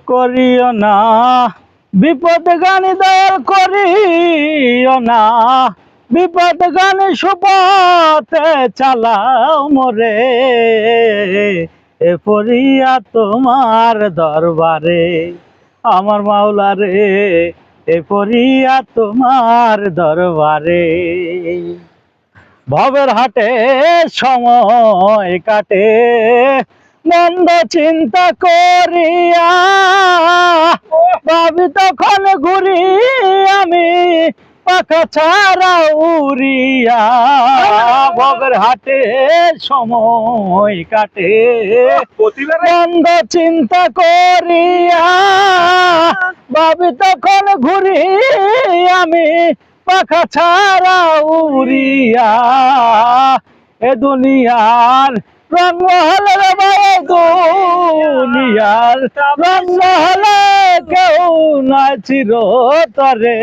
করিও না বিপদ গানি দয়াল করিও না বিপদ গানি সুপথে চালাও মোরে এ পড়িয়া তোমার দরবারে আমার মাওলা রে এ পড়িয়া তোমার দরবারে ভবের হাটে সময় কাটে মন্দ চিন্তা করিয়া ভাবি তখন ঘুরি আমি পাখা ছাড়া উড়িয়া ভবের হাটে সময় কাটে মন্দ চিন্তা করিয়া ভাবি তখন ঘুরি আমি পাখা ছাড়া উড়িয়া এ দুনিয়ার রঙ হলে রে ভাই দুনিয়ার রঙ হলে কেউ না চিরতরে